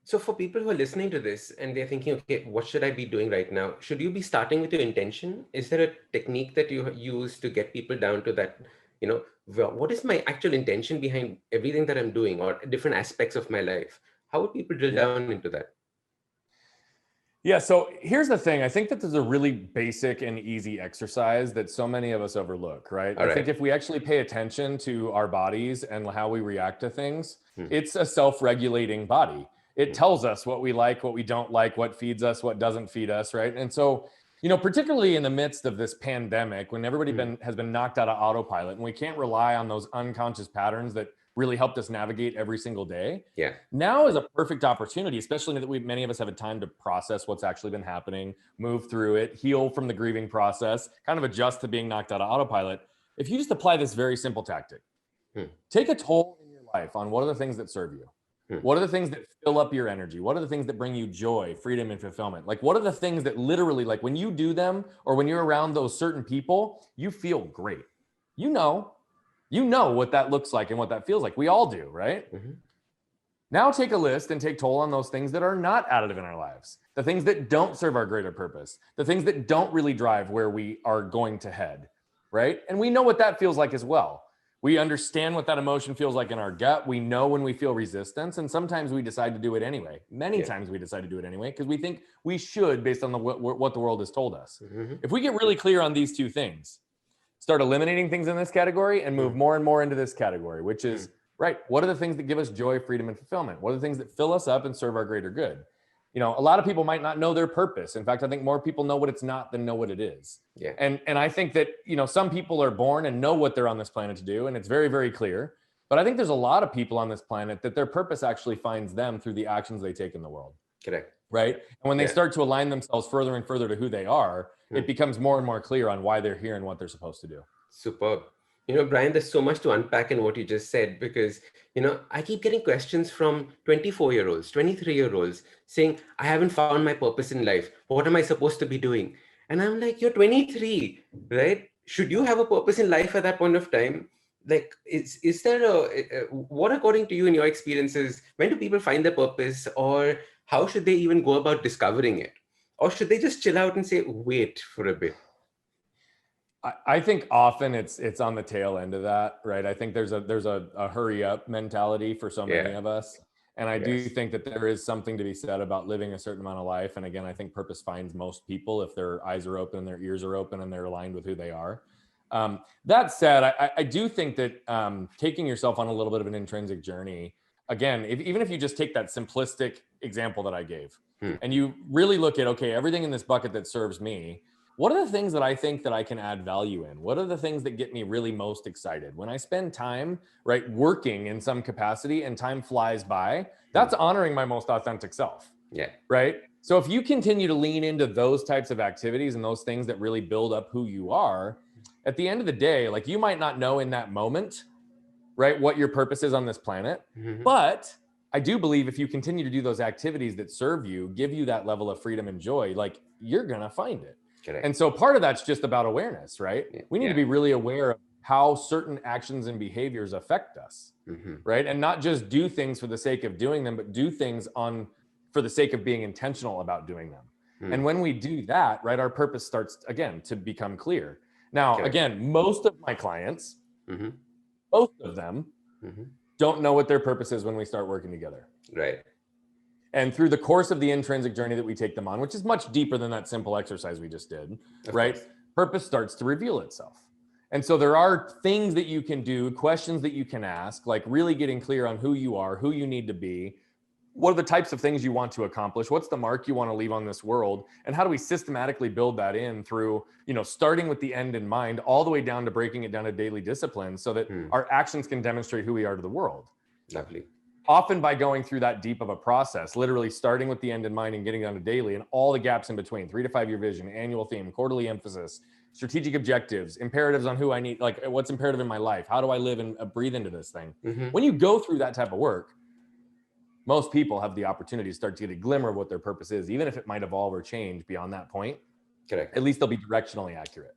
So for people who are listening to this and they're thinking, okay, what should I be doing right now? Should you be starting with your intention? Is there a technique that you use to get people down to that, well, what is my actual intention behind everything that I'm doing or different aspects of my life? How would people drill Yeah. down into that? Yeah, so here's the thing. I think that there's a really basic and easy exercise that so many of us overlook, right? All I think right. if we actually pay attention to our bodies and how we react to things, Hmm. it's a self-regulating body. It Hmm. tells us what we like, what we don't like, what feeds us, what doesn't feed us, right? And so, particularly in the midst of this pandemic, when everybody Hmm. has been knocked out of autopilot and we can't rely on those unconscious patterns that really helped us navigate every single day. Yeah. Now is a perfect opportunity, especially that many of us have a time to process what's actually been happening, move through it, heal from the grieving process, kind of adjust to being knocked out of autopilot. If you just apply this very simple tactic, Hmm. take a toll in your life on what are the things that serve you. What are the things that fill up your energy? What are the things that bring you joy, freedom, and fulfillment? Like, what are the things that literally, like when you do them or when you're around those certain people, you feel great. You know what that looks like and what that feels like. We all do, right? Mm-hmm. Now take a list and take toll on those things that are not additive in our lives, the things that don't serve our greater purpose, the things that don't really drive where we are going to head, right? And we know what that feels like as well. We understand what that emotion feels like in our gut. We know when we feel resistance, and sometimes we decide to do it anyway. Many times we decide to do it anyway because we think we should based on what the world has told us. Mm-hmm. If we get really clear on these two things, start eliminating things in this category and move more and more into this category, which is, right, what are the things that give us joy, freedom, and fulfillment? What are the things that fill us up and serve our greater good? A lot of people might not know their purpose. In fact, I think more people know what it's not than know what it is. Yeah. And I think that, some people are born and know what they're on this planet to do, and it's very, very clear. But I think there's a lot of people on this planet that their purpose actually finds them through the actions they take in the world. Correct. Right. And when they start to align themselves further and further to who they are, it becomes more and more clear on why they're here and what they're supposed to do. Superb. Brian, there's so much to unpack in what you just said because, I keep getting questions from 24-year-olds, 23-year-olds saying, I haven't found my purpose in life. What am I supposed to be doing? And I'm like, you're 23, right? Should you have a purpose in life at that point of time? Like, is there what according to you in your experiences, when do people find their purpose, or how should they even go about discovering it? Or should they just chill out and say, wait for a bit? I think often it's on the tail end of that, right? I think there's a hurry up mentality for so many of us. And I do think that there is something to be said about living a certain amount of life. And again, I think purpose finds most people if their eyes are open, their ears are open, and they're aligned with who they are. That said, I do think that taking yourself on a little bit of an intrinsic journey, again, even if you just take that simplistic example that I gave, and you really look at, okay, everything in this bucket that serves me, what are the things that I think that I can add value in? What are the things that get me really most excited? When I spend time, right, working in some capacity and time flies by, that's honoring my most authentic self. Yeah. Right. So if you continue to lean into those types of activities and those things that really build up who you are, at the end of the day, like, you might not know in that moment, right, what your purpose is on this planet, but I do believe if you continue to do those activities that serve you, give you that level of freedom and joy, like, you're going to find it. Correct. And so part of that's just about awareness, right? We need to be really aware of how certain actions and behaviors affect us, right? And not just do things for the sake of doing them, but do things for the sake of being intentional about doing them. And when we do that, right, our purpose starts, again, to become clear. Now, again, most of my clients, most of them don't know what their purpose is when we start working together. Right. And through the course of the intrinsic journey that we take them on, which is much deeper than that simple exercise we just did, right? Purpose starts to reveal itself. And so there are things that you can do, questions that you can ask, like really getting clear on who you are, who you need to be, what are the types of things you want to accomplish, what's the mark you want to leave on this world, and how do we systematically build that in through, starting with the end in mind, all the way down to breaking it down to daily discipline so that our actions can demonstrate who we are to the world. Lovely. Often by going through that deep of a process, literally starting with the end in mind and getting down to daily and all the gaps in between, 3 to 5 year vision, annual theme, quarterly emphasis, strategic objectives, imperatives on who I need, like what's imperative in my life, how do I live and breathe into this thing. When you go through that type of work, most people have the opportunity to start to get a glimmer of what their purpose is, even if it might evolve or change beyond that point. Correct. At least they'll be directionally accurate.